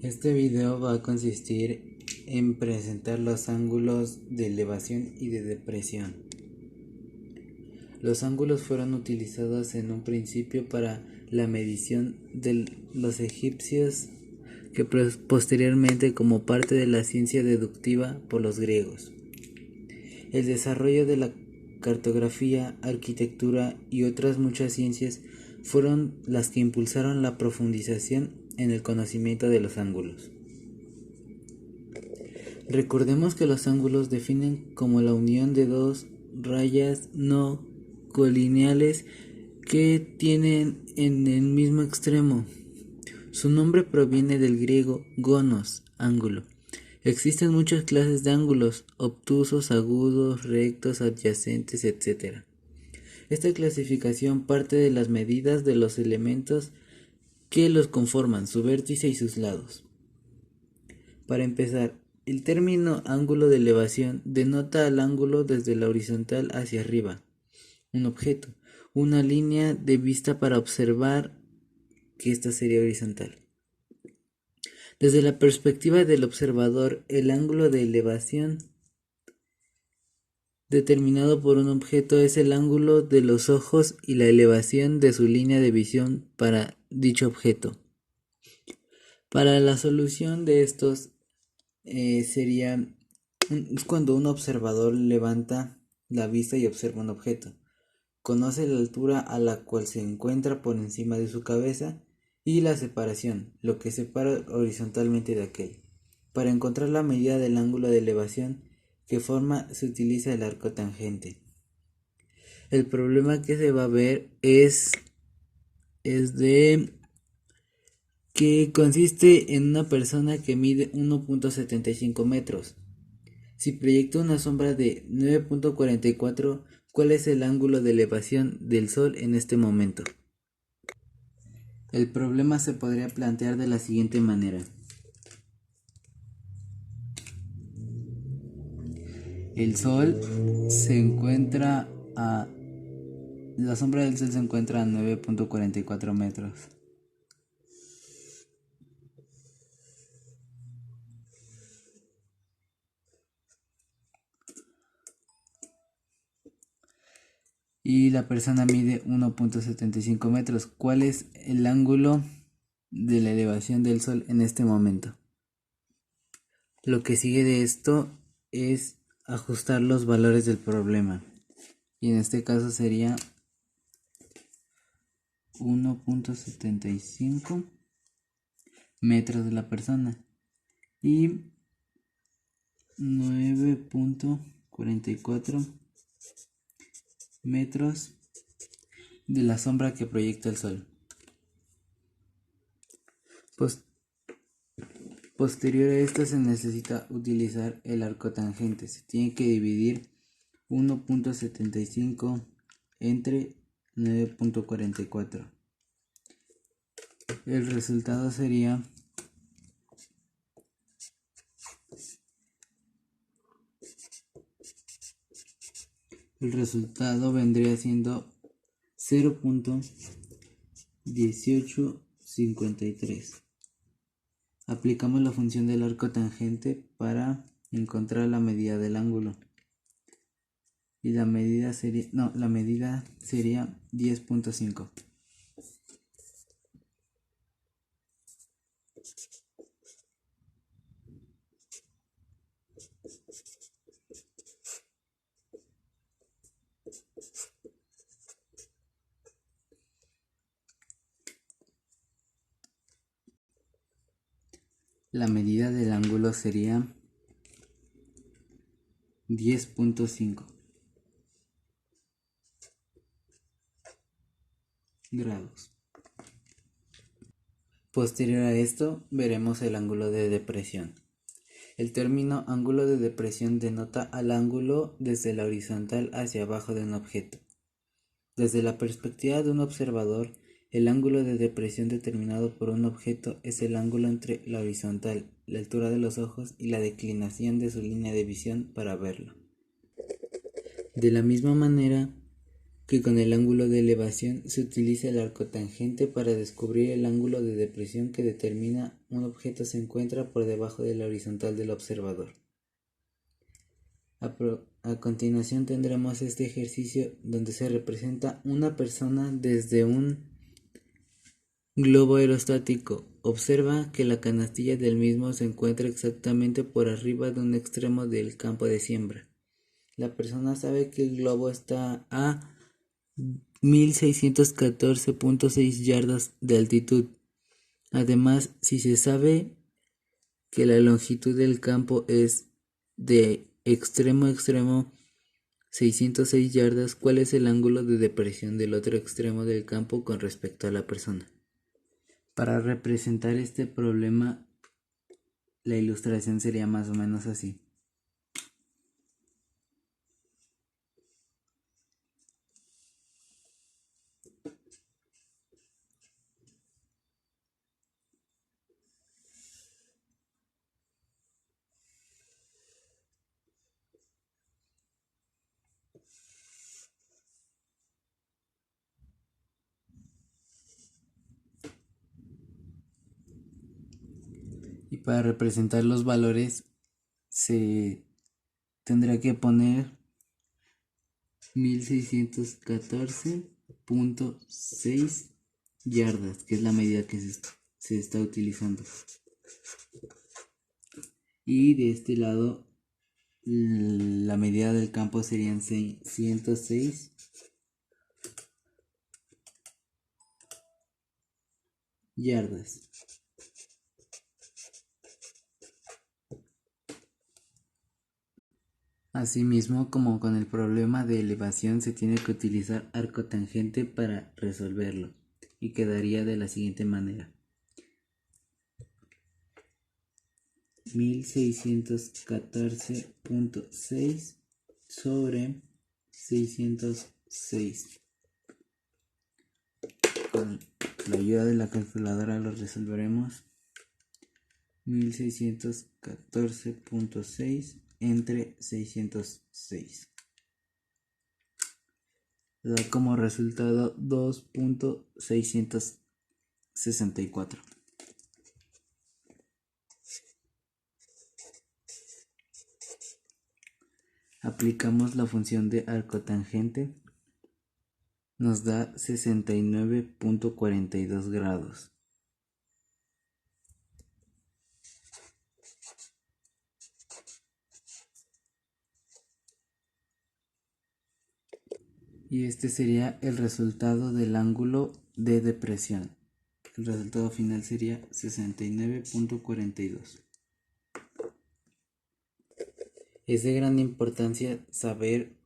Este video va a consistir en presentar los ángulos de elevación y de depresión. Los ángulos fueron utilizados en un principio para la medición de los egipcios, que posteriormente como parte de la ciencia deductiva por los griegos. El desarrollo de la cartografía, arquitectura y otras muchas ciencias fueron las que impulsaron la profundización en el conocimiento de los ángulos. Recordemos que los ángulos definen como la unión de dos rayas no colineales que tienen en el mismo extremo. Su nombre proviene del griego gonos, ángulo. Existen muchas clases de ángulos: obtusos, agudos, rectos, adyacentes, etc. Esta clasificación parte de las medidas de los elementos que los conforman, su vértice y sus lados. Para empezar, el término ángulo de elevación denota al ángulo desde la horizontal hacia arriba, un objeto, una línea de vista para observar que ésta sería horizontal. Desde la perspectiva del observador, el ángulo de elevación determinado por un objeto es el ángulo de los ojos y la elevación de su línea de visión para dicho objeto. Para la solución de estos sería cuando un observador levanta la vista y observa un objeto. Conoce la altura a la cual se encuentra por encima de su cabeza y la separación, lo que separa horizontalmente de aquel. Para encontrar la medida del ángulo de elevación que forma se utiliza el arco tangente. El problema que se va a ver es de que consiste en una persona que mide 1.75 metros. Si proyecta una sombra de 9.44, ¿cuál es el ángulo de elevación del Sol en este momento? El problema se podría plantear de la siguiente manera. El Sol se encuentra a... La sombra del Sol se encuentra a 9.44 metros. Y la persona mide 1.75 metros. ¿Cuál es el ángulo de la elevación del Sol en este momento? Lo que sigue de esto es ajustar los valores del problema. Y en este caso sería 1.75 metros de la persona y 9.44 metros de la sombra que proyecta el Sol. Posterior a esto se necesita utilizar el arco tangente. Se tiene que dividir 1.75 entre 9.44. El resultado sería vendría siendo 0.1853. Aplicamos la función del arco tangente para encontrar la medida del ángulo. Y la medida sería 10.5. La medida del ángulo sería 10.5 grados. Posterior a esto veremos el ángulo de depresión. El término ángulo de depresión denota al ángulo desde la horizontal hacia abajo de un objeto. Desde la perspectiva de un observador, el ángulo de depresión determinado por un objeto es el ángulo entre la horizontal, la altura de los ojos y la declinación de su línea de visión para verlo. De la misma manera, que con el ángulo de elevación se utiliza el arco tangente para descubrir el ángulo de depresión que determina un objeto se encuentra por debajo de la horizontal del observador. A continuación tendremos este ejercicio donde se representa una persona desde un globo aerostático. Observa que la canastilla del mismo se encuentra exactamente por arriba de un extremo del campo de siembra. La persona sabe que el globo está a 1614.6 yardas de altitud. Además, si se sabe que la longitud del campo es de extremo a extremo 606 yardas, ¿cuál es el ángulo de depresión del otro extremo del campo con respecto a la persona? Para representar este problema, la ilustración sería más o menos así. Y para representar los valores se tendrá que poner 1614.6 yardas, que es la medida que se está utilizando. Y de este lado, la medida del campo serían 106 yardas. Asimismo, como con el problema de elevación, se tiene que utilizar arco tangente para resolverlo, y quedaría de la siguiente manera: 1614.6 sobre 606. Con la ayuda de la calculadora lo resolveremos. 1614.6 entre 606 da como resultado 2.664. Aplicamos la función de arco tangente, nos da 69.42 grados. Y este sería el resultado del ángulo de depresión. El resultado final sería 69.42. Es de gran importancia saber